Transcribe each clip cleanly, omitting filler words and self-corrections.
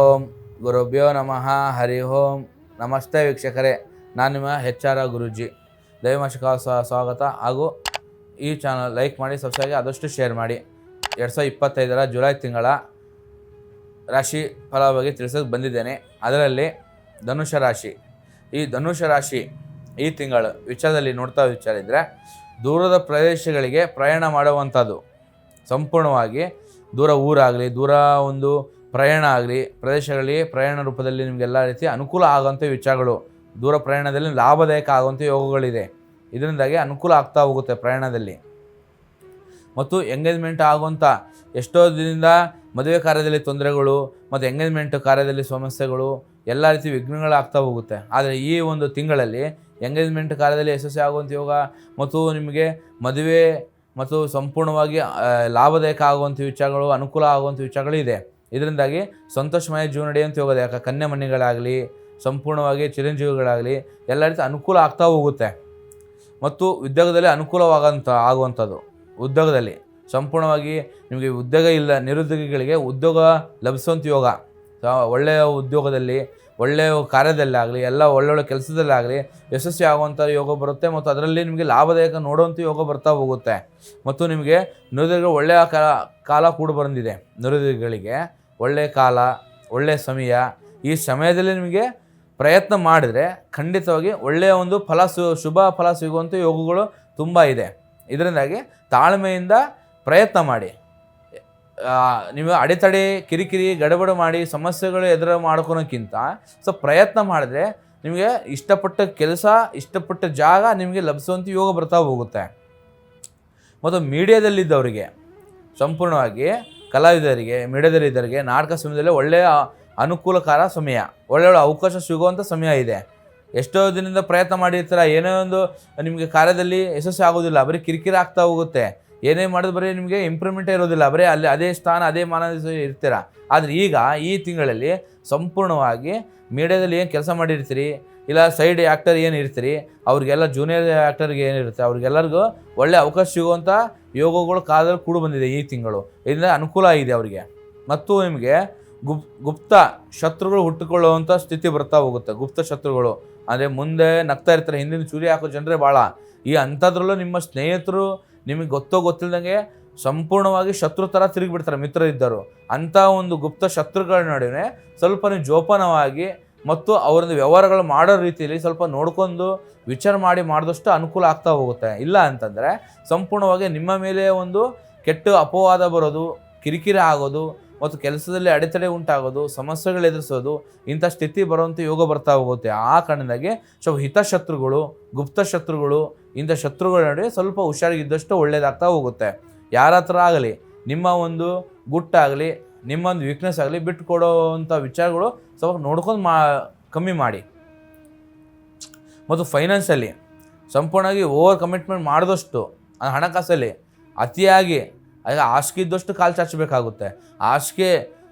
ಓಂ ಗುರುಭ್ಯೋ ನಮಃ ಹರಿ ಓಂ. ನಮಸ್ತೆ ವೀಕ್ಷಕರೇ, ನಾನು ನಿಮ್ಮ HR ಗುರೂಜಿ. ದೈವಮಾಸಿಕ ಸ್ವಾಗತ. ಹಾಗೂ ಈ ಚಾನಲ್ ಲೈಕ್ ಮಾಡಿ, ಸಬ್ಸ್ಕ್ರೈಬ್ ಆದಷ್ಟು ಶೇರ್ ಮಾಡಿ. 2025 ಜುಲೈ ತಿಂಗಳ ರಾಶಿ ಫಲ ಬಗ್ಗೆ ತಿಳಿಸೋಕೆ ಬಂದಿದ್ದೇನೆ. ಅದರಲ್ಲಿ ಧನುಷ ರಾಶಿ. ಈ ಧನುಷ ರಾಶಿ ಈ ತಿಂಗಳು ವಿಚಾರದಲ್ಲಿ ನೋಡ್ತಾ ವಿಚಾರ ಇದ್ದರೆ, ದೂರದ ಪ್ರದೇಶಗಳಿಗೆ ಪ್ರಯಾಣ ಮಾಡುವಂಥದ್ದು. ಸಂಪೂರ್ಣವಾಗಿ ದೂರ ಊರಾಗಲಿ, ದೂರ ಒಂದು ಪ್ರಯಾಣ ಆಗಲಿ, ಪ್ರದೇಶಗಳಲ್ಲಿ ಪ್ರಯಾಣ ರೂಪದಲ್ಲಿ ನಿಮಗೆಲ್ಲ ರೀತಿ ಅನುಕೂಲ ಆಗುವಂಥ ವಿಚಾರಗಳು. ದೂರ ಪ್ರಯಾಣದಲ್ಲಿ ಲಾಭದಾಯಕ ಆಗುವಂಥ ಯೋಗಗಳಿದೆ. ಇದರಿಂದಾಗಿ ಅನುಕೂಲ ಆಗ್ತಾ ಹೋಗುತ್ತೆ ಪ್ರಯಾಣದಲ್ಲಿ. ಮತ್ತು ಎಂಗೇಜ್ಮೆಂಟ್ ಆಗುವಂಥ ಎಷ್ಟೋ ದಿನದಿಂದ ಮದುವೆ ಕಾರ್ಯದಲ್ಲಿ ತೊಂದರೆಗಳು ಮತ್ತು ಎಂಗೇಜ್ಮೆಂಟ್ ಕಾರ್ಯದಲ್ಲಿ ಸಮಸ್ಯೆಗಳು, ಎಲ್ಲ ರೀತಿ ವಿಘ್ನಗಳಾಗ್ತಾ ಹೋಗುತ್ತೆ. ಆದರೆ ಈ ಒಂದು ತಿಂಗಳಲ್ಲಿ ಎಂಗೇಜ್ಮೆಂಟ್ ಕಾರ್ಯದಲ್ಲಿ ಯಶಸ್ವಿ ಆಗುವಂಥ ಯೋಗ ಮತ್ತು ನಿಮಗೆ ಮದುವೆ ಮತ್ತು ಸಂಪೂರ್ಣವಾಗಿ ಲಾಭದಾಯಕ ಆಗುವಂಥ ವಿಚಾರಗಳು, ಅನುಕೂಲ ಆಗುವಂಥ ವಿಚಾರಗಳು ಇದೆ. ಇದರಿಂದಾಗಿ ಸಂತೋಷಮಯ ಜೀವನ ನಡೆಯುವಂಥ ಯೋಗದ ಕನ್ಯಾ ಮಣಿಗಳಾಗಲಿ, ಸಂಪೂರ್ಣವಾಗಿ ಚಿರಂಜೀವಿಗಳಾಗಲಿ ಎಲ್ಲ ರೀತಿ ಅನುಕೂಲ ಆಗ್ತಾ ಹೋಗುತ್ತೆ. ಮತ್ತು ಉದ್ಯೋಗದಲ್ಲಿ ಆಗುವಂಥದ್ದು. ಉದ್ಯೋಗದಲ್ಲಿ ಸಂಪೂರ್ಣವಾಗಿ ನಿಮಗೆ ಉದ್ಯೋಗ ಇಲ್ಲ ನಿರುದ್ಯೋಗಿಗಳಿಗೆ ಉದ್ಯೋಗ ಲಭಿಸುವಂಥ ಯೋಗ. ಒಳ್ಳೆಯ ಉದ್ಯೋಗದಲ್ಲಿ, ಒಳ್ಳೆಯ ಕಾರ್ಯದಲ್ಲಾಗಲಿ, ಎಲ್ಲ ಒಳ್ಳೊಳ್ಳೆ ಕೆಲಸದಲ್ಲಾಗಲಿ ಯಶಸ್ವಿ ಆಗುವಂಥ ಯೋಗ ಬರುತ್ತೆ. ಮತ್ತು ಅದರಲ್ಲಿ ನಿಮಗೆ ಲಾಭದಾಯಕ ನೋಡುವಂಥ ಯೋಗ ಬರ್ತಾ ಹೋಗುತ್ತೆ. ಮತ್ತು ನಿಮಗೆ ನಿರುದ್ಯೋಗಿಗಳು ಒಳ್ಳೆಯ ಕಾಲ ಕೂಡ ಬಂದಿದೆ. ನಿರುದ್ಯೋಗಿಗಳಿಗೆ ಒಳ್ಳೆಯ ಕಾಲ, ಒಳ್ಳೆಯ ಸಮಯ. ಈ ಸಮಯದಲ್ಲಿ ನಿಮಗೆ ಪ್ರಯತ್ನ ಮಾಡಿದರೆ ಖಂಡಿತವಾಗಿ ಒಳ್ಳೆಯ ಒಂದು ಶುಭ ಫಲ ಸಿಗುವಂಥ ಯೋಗಗಳು ತುಂಬ ಇದೆ. ಇದರಿಂದಾಗಿ ತಾಳ್ಮೆಯಿಂದ ಪ್ರಯತ್ನ ಮಾಡಿ. ನೀವು ಅಡೆತಡೆ, ಕಿರಿಕಿರಿ, ಗಡಬಡ ಮಾಡಿ ಸಮಸ್ಯೆಗಳು ಎದುರು ಮಾಡ್ಕೊಳೋಕ್ಕಿಂತ ಪ್ರಯತ್ನ ಮಾಡಿದ್ರೆ ನಿಮಗೆ ಇಷ್ಟಪಟ್ಟ ಕೆಲಸ, ಇಷ್ಟಪಟ್ಟ ಜಾಗ ನಿಮಗೆ ಲಭಿಸುವಂಥ ಯೋಗ ಬರ್ತಾ ಹೋಗುತ್ತೆ. ಮತ್ತು ಮೀಡಿಯಾದಲ್ಲಿದ್ದವರಿಗೆ, ಸಂಪೂರ್ಣವಾಗಿ ಕಲಾವಿದರಿಗೆ, ಮೀಡಿಯಾದಲ್ಲಿದ್ದವರಿಗೆ ನಾಟಕ ಸಮಯದಲ್ಲಿ ಒಳ್ಳೆಯ ಅನುಕೂಲಕರ ಸಮಯ, ಒಳ್ಳೊಳ್ಳೆ ಅವಕಾಶ ಸಿಗುವಂಥ ಸಮಯ ಇದೆ. ಎಷ್ಟೋ ದಿನದಿಂದ ಪ್ರಯತ್ನ ಮಾಡಿರ್ತೀರ, ಏನೋ ಒಂದು ನಿಮಗೆ ಕಾರ್ಯದಲ್ಲಿ ಯಶಸ್ವಿ ಆಗೋದಿಲ್ಲ, ಬರೀ ಕಿರಿಕಿರಿ ಆಗ್ತಾ ಹೋಗುತ್ತೆ. ಏನೇ ಮಾಡಿದ್ರು ಬರೀ ನಿಮಗೆ ಇಂಪ್ರೂವ್ಮೆಂಟೇ ಇರೋದಿಲ್ಲ, ಬರೀ ಅಲ್ಲಿ ಅದೇ ಸ್ಥಾನ, ಅದೇ ಮಾನ ಇರ್ತೀರ. ಆದರೆ ಈಗ ಈ ತಿಂಗಳಲ್ಲಿ ಸಂಪೂರ್ಣವಾಗಿ ಮೀಡಿಯಾದಲ್ಲಿ ಏನು ಕೆಲಸ ಮಾಡಿರ್ತೀರಿ, ಇಲ್ಲ ಸೈಡ್ ಆ್ಯಕ್ಟರ್ ಏನು ಇರ್ತೀರಿ, ಅವ್ರಿಗೆಲ್ಲ ಜೂನಿಯರ್ ಆ್ಯಕ್ಟರ್ಗೆ ಏನಿರುತ್ತೆ ಅವ್ರಿಗೆಲ್ಲರಿಗೂ ಒಳ್ಳೆ ಅವಕಾಶ ಸಿಗುವಂಥ ಯೋಗಗಳು ಕಾಲದಲ್ಲಿ ಕೂಡ ಬಂದಿದೆ ಈ ತಿಂಗಳು. ಇದರಿಂದ ಅನುಕೂಲ ಆಗಿದೆ ಅವರಿಗೆ. ಮತ್ತು ನಿಮಗೆ ಗುಪ್ತ ಶತ್ರುಗಳು ಹುಟ್ಟುಕೊಳ್ಳುವಂಥ ಸ್ಥಿತಿ ಬರ್ತಾ ಹೋಗುತ್ತೆ. ಗುಪ್ತ ಶತ್ರುಗಳು ಅಂದರೆ ಮುಂದೆ ನಗ್ತಾ ಇರ್ತಾರೆ, ಹಿಂದಿನ ಚೂರಿ ಹಾಕೋ ಜನರೇ ಭಾಳ. ಈ ಅಂಥದ್ರಲ್ಲೂ ನಿಮ್ಮ ಸ್ನೇಹಿತರು ನಿಮಗೆ ಗೊತ್ತಿಲ್ಲದಂಗೆ ಸಂಪೂರ್ಣವಾಗಿ ಶತ್ರು ಥರ ತಿರುಗಿಬಿಡ್ತಾರೆ ಮಿತ್ರರಿದ್ದರು. ಅಂಥ ಒಂದು ಗುಪ್ತ ಶತ್ರುಗಳ ನಡುವೆ ಸ್ವಲ್ಪ ನೀವು ಜೋಪಾನವಾಗಿ ಮತ್ತು ಅವರೊಂದು ವ್ಯವಹಾರಗಳು ಮಾಡೋ ರೀತಿಯಲ್ಲಿ ಸ್ವಲ್ಪ ನೋಡ್ಕೊಂಡು ವಿಚಾರ ಮಾಡಿದಷ್ಟು ಅನುಕೂಲ ಆಗ್ತಾ ಹೋಗುತ್ತೆ. ಇಲ್ಲ ಅಂತಂದರೆ ಸಂಪೂರ್ಣವಾಗಿ ನಿಮ್ಮ ಮೇಲೆ ಒಂದು ಕೆಟ್ಟ ಅಪವಾದ ಬರೋದು, ಕಿರಿಕಿರಿ ಆಗೋದು ಮತ್ತು ಕೆಲಸದಲ್ಲಿ ಅಡೆತಡೆ ಉಂಟಾಗೋದು, ಸಮಸ್ಯೆಗಳು ಎದುರಿಸೋದು, ಇಂಥ ಸ್ಥಿತಿ ಬರುವಂಥ ಯೋಗ ಬರ್ತಾ ಹೋಗುತ್ತೆ. ಆ ಕಾರಣದಾಗಿ ಸ್ವಲ್ಪ ಹಿತಶತ್ರುಗಳು, ಗುಪ್ತ ಶತ್ರುಗಳು, ಇಂಥ ಶತ್ರುಗಳ ನಡುವೆ ಸ್ವಲ್ಪ ಹುಷಾರಾಗಿದ್ದಷ್ಟು ಒಳ್ಳೆಯದಾಗ್ತಾ ಹೋಗುತ್ತೆ. ಯಾರ ಹತ್ರ ಆಗಲಿ ನಿಮ್ಮ ಒಂದು ಗುಟ್ಟಾಗಲಿ, ನಿಮ್ಮ ಒಂದು ವೀಕ್ನೆಸ್ ಆಗಲಿ ಬಿಟ್ಟು ಕೊಡೋವಂಥ ವಿಚಾರಗಳು ಸ್ವಲ್ಪ ನೋಡ್ಕೊಂಡು ಕಮ್ಮಿ ಮಾಡಿ. ಮತ್ತು ಫೈನಾನ್ಸಲ್ಲಿ ಸಂಪೂರ್ಣವಾಗಿ ಓವರ್ ಕಮಿಟ್ಮೆಂಟ್ ಮಾಡಿದಷ್ಟು ಹಣಕಾಸಲ್ಲಿ ಅತಿಯಾಗಿ ಹಾಸಿಗೆ ಇದ್ದಷ್ಟು ಕಾಲು ಚಾಚಬೇಕಾಗುತ್ತೆ. ಹಾಸಿಗೆ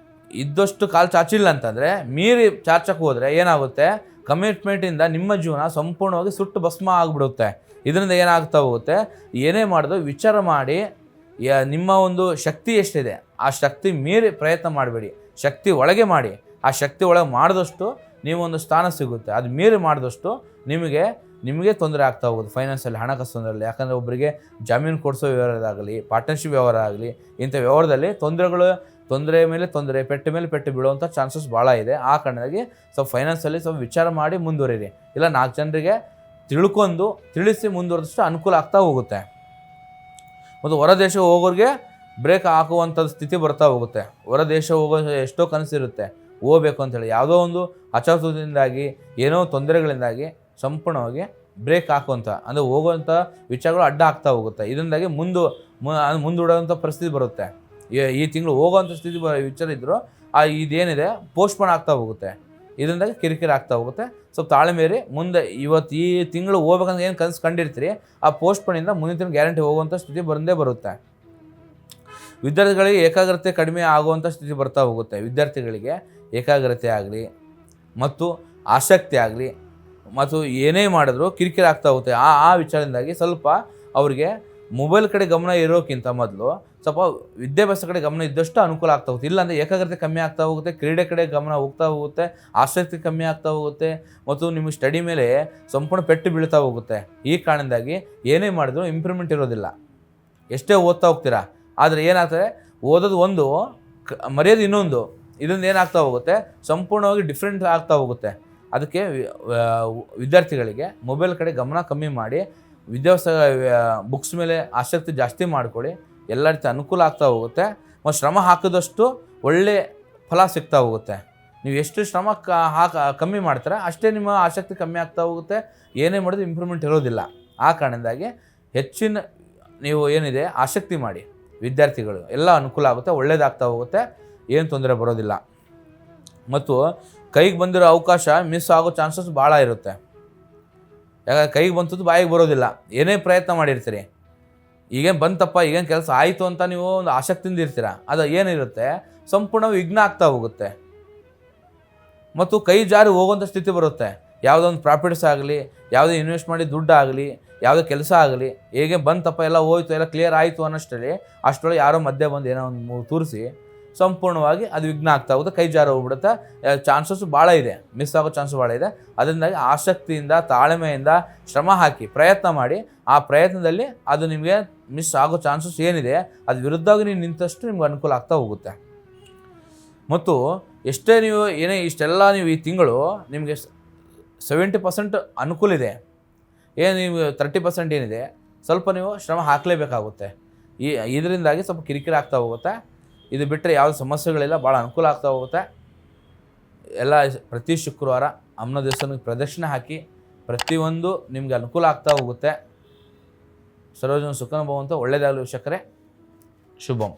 ಇದ್ದಷ್ಟು ಕಾಲು ಚಾಚಿಲ್ಲ ಅಂತಂದರೆ ಮೀರಿ ಚಾಚಕ್ಕೆ ಹೋದರೆ ಏನಾಗುತ್ತೆ, ಕಮಿಟ್ಮೆಂಟಿಂದ ನಿಮ್ಮ ಜೀವನ ಸಂಪೂರ್ಣವಾಗಿ ಸುಟ್ಟು ಭಸ್ಮ ಆಗಿಬಿಡುತ್ತೆ. ಇದರಿಂದ ಏನಾಗ್ತಾ ಹೋಗುತ್ತೆ, ಏನೇ ಮಾಡಿದ್ರು ವಿಚಾರ ಮಾಡಿ ನಿಮ್ಮ ಒಂದು ಶಕ್ತಿ ಎಷ್ಟಿದೆ ಆ ಶಕ್ತಿ ಮೀರಿ ಪ್ರಯತ್ನ ಮಾಡಬೇಡಿ. ಶಕ್ತಿ ಒಳಗೆ ಮಾಡಿ. ಆ ಶಕ್ತಿ ಒಳಗೆ ಮಾಡಿದಷ್ಟು ನೀವು ಒಂದು ಸ್ಥಾನ ಸಿಗುತ್ತೆ. ಅದು ಮೀರಿ ಮಾಡಿದಷ್ಟು ನಿಮಗೆ ತೊಂದರೆ ಆಗ್ತಾ ಹೋಗುತ್ತೆ ಫೈನಾನ್ಸಲ್ಲಿ, ಹಣಕಾಸು ತೊಂದರೆಯಲ್ಲಿ. ಯಾಕಂದರೆ ಒಬ್ಬರಿಗೆ ಜಾಮೀನು ಕೊಡಿಸೋ ವ್ಯವಹಾರದಾಗಲಿ, ಪಾರ್ಟ್ನರ್ಶಿಪ್ ವ್ಯವಹಾರ ಆಗಲಿ, ಇಂಥ ವ್ಯವಹಾರದಲ್ಲಿ ತೊಂದರೆ ಮೇಲೆ ತೊಂದರೆ, ಪೆಟ್ಟು ಮೇಲೆ ಪೆಟ್ಟು ಬೀಳುವಂಥ ಚಾನ್ಸಸ್ ಭಾಳ ಇದೆ. ಆ ಕಾರಣದಾಗಿ ಸ್ವಲ್ಪ ಫೈನಾನ್ಸಲ್ಲಿ ಸ್ವಲ್ಪ ವಿಚಾರ ಮಾಡಿ ಮುಂದುವರಿರಿ. ಇಲ್ಲ 4 ಜನರಿಗೆ ತಿಳಿಸಿ ಮುಂದುವರೆದಷ್ಟು ಅನುಕೂಲ ಆಗ್ತಾ ಹೋಗುತ್ತೆ. ಮತ್ತು ಹೊರ ದೇಶ ಹೋಗೋರಿಗೆ ಬ್ರೇಕ್ ಹಾಕುವಂಥದ್ದು ಸ್ಥಿತಿ ಬರ್ತಾ ಹೋಗುತ್ತೆ. ಹೊರ ದೇಶ ಹೋಗೋ ಎಷ್ಟೋ ಕನಸಿರುತ್ತೆ ಹೋಗಬೇಕು ಅಂತೇಳಿ, ಯಾವುದೋ ಒಂದು ಅಚಾತುರ್ಯದಿಂದಾಗಿ, ಏನೋ ತೊಂದರೆಗಳಿಂದಾಗಿ ಸಂಪೂರ್ಣವಾಗಿ ಬ್ರೇಕ್ ಹಾಕುವಂಥ ಅಂದರೆ ಹೋಗುವಂಥ ವಿಚಾರಗಳು ಅಡ್ಡ ಆಗ್ತಾ ಹೋಗುತ್ತೆ. ಇದರಿಂದಾಗಿ ಮುಂದೂಡುವಂಥ ಪರಿಸ್ಥಿತಿ ಬರುತ್ತೆ. ಈ ತಿಂಗಳು ಹೋಗುವಂಥ ಸ್ಥಿತಿ ವಿಚಾರ ಇದ್ದರೂ ಇದೇನಿದೆ ಪೋಸ್ಟ್ಪೋನ್ ಆಗ್ತಾ ಹೋಗುತ್ತೆ. ಇದರಿಂದಾಗಿ ಕಿರಿಕಿರಿ ಆಗ್ತಾ ಹೋಗುತ್ತೆ. ಸ್ವಲ್ಪ ತಾಳ್ಮೆರಿ ಮುಂದೆ ಇವತ್ತು ಈ ತಿಂಗಳು ಹೋಗ್ಬೇಕಂದ್ರೆ ಏನು ಕನಸು ಕಂಡಿರ್ತೀರಿ, ಆ ಪೋಸ್ಟ್ಪೋನಿಂದ ಮುಂದಿನ ತಿಂಗಳು ಗ್ಯಾರಂಟಿ ಹೋಗುವಂಥ ಸ್ಥಿತಿ ಬರುತ್ತೆ. ವಿದ್ಯಾರ್ಥಿಗಳಿಗೆ ಏಕಾಗ್ರತೆ ಕಡಿಮೆ ಆಗುವಂಥ ಸ್ಥಿತಿ ಬರ್ತಾ ಹೋಗುತ್ತೆ. ವಿದ್ಯಾರ್ಥಿಗಳಿಗೆ ಏಕಾಗ್ರತೆ ಆಗಲಿ ಮತ್ತು ಆಸಕ್ತಿ ಆಗಲಿ ಮತ್ತು ಏನೇ ಮಾಡಿದ್ರು ಕಿರಿಕಿರಿ ಆಗ್ತಾ ಹೋಗುತ್ತೆ. ಆ ವಿಚಾರದಿಂದಾಗಿ ಸ್ವಲ್ಪ ಅವರಿಗೆ ಮೊಬೈಲ್ ಕಡೆ ಗಮನ ಇರೋಕ್ಕಿಂತ ಮೊದಲು ಸ್ವಲ್ಪ ವಿದ್ಯಾಭ್ಯಾಸ ಕಡೆ ಗಮನ ಇದ್ದಷ್ಟು ಅನುಕೂಲ ಆಗ್ತಾ ಹೋಗುತ್ತೆ. ಇಲ್ಲಾಂದರೆ ಏಕಾಗ್ರತೆ ಕಮ್ಮಿ ಆಗ್ತಾ ಹೋಗುತ್ತೆ, ಕ್ರೀಡೆ ಕಡೆ ಗಮನ ಹೋಗ್ತಾ ಹೋಗುತ್ತೆ, ಆಸಕ್ತಿ ಕಮ್ಮಿ ಆಗ್ತಾ ಹೋಗುತ್ತೆ ಮತ್ತು ನಿಮ್ಮ ಸ್ಟಡಿ ಮೇಲೆ ಸಂಪೂರ್ಣ ಪೆಟ್ಟು ಬೀಳ್ತಾ ಹೋಗುತ್ತೆ. ಈ ಕಾರಣದಿಂದಾಗಿ ಏನೇ ಮಾಡಿದ್ರು ಇಂಪ್ರೂವ್ಮೆಂಟ್ ಇರೋದಿಲ್ಲ. ಎಷ್ಟೇ ಓದ್ತಾ ಹೋಗ್ತೀರಾ, ಆದರೆ ಏನಾಗ್ತದೆ, ಓದೋದು ಒಂದು ಮರ್ಯಾದೆ ಇನ್ನೊಂದು, ಇದರಿಂದ ಏನಾಗ್ತಾ ಹೋಗುತ್ತೆ, ಸಂಪೂರ್ಣವಾಗಿ ಡಿಫ್ರೆಂಟ್ ಆಗ್ತಾ ಹೋಗುತ್ತೆ. ಅದಕ್ಕೆ ವಿದ್ಯಾರ್ಥಿಗಳಿಗೆ ಮೊಬೈಲ್ ಕಡೆ ಗಮನ ಕಮ್ಮಿ ಮಾಡಿ ವಿದ್ಯಾಭ್ಯಾಸ ಬುಕ್ಸ್ ಮೇಲೆ ಆಸಕ್ತಿ ಜಾಸ್ತಿ ಮಾಡ್ಕೊಳ್ಳಿ. ಎಲ್ಲ ರೀತಿ ಅನುಕೂಲ ಆಗ್ತಾ ಹೋಗುತ್ತೆ ಮತ್ತು ಶ್ರಮ ಹಾಕಿದಷ್ಟು ಒಳ್ಳೆ ಫಲ ಸಿಗ್ತಾ ಹೋಗುತ್ತೆ. ನೀವು ಎಷ್ಟು ಶ್ರಮ ಕಮ್ಮಿ ಮಾಡ್ತೀರಾ ಅಷ್ಟೇ ನಿಮ್ಮ ಆಸಕ್ತಿ ಕಮ್ಮಿ ಆಗ್ತಾ ಹೋಗುತ್ತೆ. ಏನೇ ಮಾಡಿದ್ರು ಇಂಪ್ರೂವ್ಮೆಂಟ್ ಇರೋದಿಲ್ಲ. ಆ ಕಾರಣದಿಂದಾಗಿ ಹೆಚ್ಚಿನ ನೀವು ಏನಿದೆ ಆಸಕ್ತಿ ಮಾಡಿ ವಿದ್ಯಾರ್ಥಿಗಳು, ಎಲ್ಲ ಅನುಕೂಲ ಆಗುತ್ತೆ, ಒಳ್ಳೆಯದಾಗ್ತಾ ಹೋಗುತ್ತೆ, ಏನು ತೊಂದರೆ ಬರೋದಿಲ್ಲ. ಮತ್ತು ಕೈಗೆ ಬಂದಿರೋ ಅವಕಾಶ ಮಿಸ್ ಆಗೋ ಚಾನ್ಸಸ್ ಭಾಳ ಇರುತ್ತೆ. ಯಾಕಂದರೆ ಕೈಗೆ ಬಂತದ್ದು ಬಾಯಿಗೆ ಬರೋದಿಲ್ಲ. ಏನೇ ಪ್ರಯತ್ನ ಮಾಡಿರ್ತೀರಿ, ಈಗೇನು ಬಂತಪ್ಪ, ಈಗೇನು ಕೆಲಸ ಆಯಿತು ಅಂತ ನೀವು ಒಂದು ಆಸಕ್ತಿಯಿಂದ ಇರ್ತೀರ, ಅದು ಏನಿರುತ್ತೆ ಸಂಪೂರ್ಣ ವಿಘ್ನ ಆಗ್ತಾ ಹೋಗುತ್ತೆ ಮತ್ತು ಕೈ ಜಾರಿ ಹೋಗುವಂಥ ಸ್ಥಿತಿ ಬರುತ್ತೆ. ಯಾವುದೋ ಒಂದು ಪ್ರಾಫಿಟ್ಸ್ ಆಗಲಿ, ಯಾವುದೇ ಇನ್ವೆಸ್ಟ್ ಮಾಡಿ ದುಡ್ಡು ಆಗಲಿ, ಯಾವುದೇ ಕೆಲಸ ಆಗಲಿ, ಹೇಗೆ ಬಂತಪ್ಪ ಎಲ್ಲ ಹೋಯ್ತು, ಎಲ್ಲ ಕ್ಲಿಯರ್ ಆಯಿತು ಅಷ್ಟರೊಳಗೆ ಯಾರೋ ಮಧ್ಯೆ ಬಂದು ಏನೋ ಒಂದು ತೋರಿಸಿ ಸಂಪೂರ್ಣವಾಗಿ ಅದು ವಿಘ್ನ ಆಗ್ತಾ ಹೋಗುತ್ತೆ, ಕೈ ಜಾರಿ ಹೋಗ್ಬಿಡುತ್ತೆ. ಚಾನ್ಸಸ್ ಭಾಳ ಇದೆ, ಮಿಸ್ ಆಗೋ ಚಾನ್ಸ್ ಭಾಳ ಇದೆ. ಅದರಿಂದಾಗಿ ಆಸಕ್ತಿಯಿಂದ, ತಾಳ್ಮೆಯಿಂದ ಶ್ರಮ ಹಾಕಿ ಪ್ರಯತ್ನ ಮಾಡಿ. ಆ ಪ್ರಯತ್ನದಲ್ಲಿ ಅದು ನಿಮಗೆ ಮಿಸ್ ಆಗೋ ಚಾನ್ಸಸ್ ಏನಿದೆ ಅದು ವಿರುದ್ಧವಾಗಿ ನೀವು ನಿಂತಷ್ಟು ನಿಮ್ಗೆ ಅನುಕೂಲ ಆಗ್ತಾ ಹೋಗುತ್ತೆ. ಮತ್ತು ಎಷ್ಟೇ ನೀವು ಇಷ್ಟೆಲ್ಲ ನೀವು ಈ ತಿಂಗಳು ನಿಮಗೆ 70% ಅನುಕೂಲ ಇದೆ, ನೀವು 30% ಏನಿದೆ ಸ್ವಲ್ಪ ನೀವು ಶ್ರಮ ಹಾಕಲೇಬೇಕಾಗುತ್ತೆ. ಇದರಿಂದಾಗಿ ಸ್ವಲ್ಪ ಕಿರಿಕಿರಿ ಆಗ್ತಾ ಹೋಗುತ್ತೆ. ಇದು ಬಿಟ್ಟರೆ ಯಾವುದೇ ಸಮಸ್ಯೆಗಳಿಲ್ಲ, ಭಾಳ ಅನುಕೂಲ ಆಗ್ತಾ ಹೋಗುತ್ತೆ. ಎಲ್ಲ ಪ್ರತಿ ಶುಕ್ರವಾರ ಅಮ್ಮನ ದೇವಸ್ಥಾನಕ್ಕೆ ಪ್ರದಕ್ಷಿಣೆ ಹಾಕಿ, ಪ್ರತಿಯೊಂದು ನಿಮಗೆ ಅನುಕೂಲ ಆಗ್ತಾ ಹೋಗುತ್ತೆ. ಸರ್ವಜನ ಸುಖನ ಭವಂತು. ಒಳ್ಳೆಯದಾಗಲಿ ವೀಕ್ಷಕರೇ. ಶುಭಂ.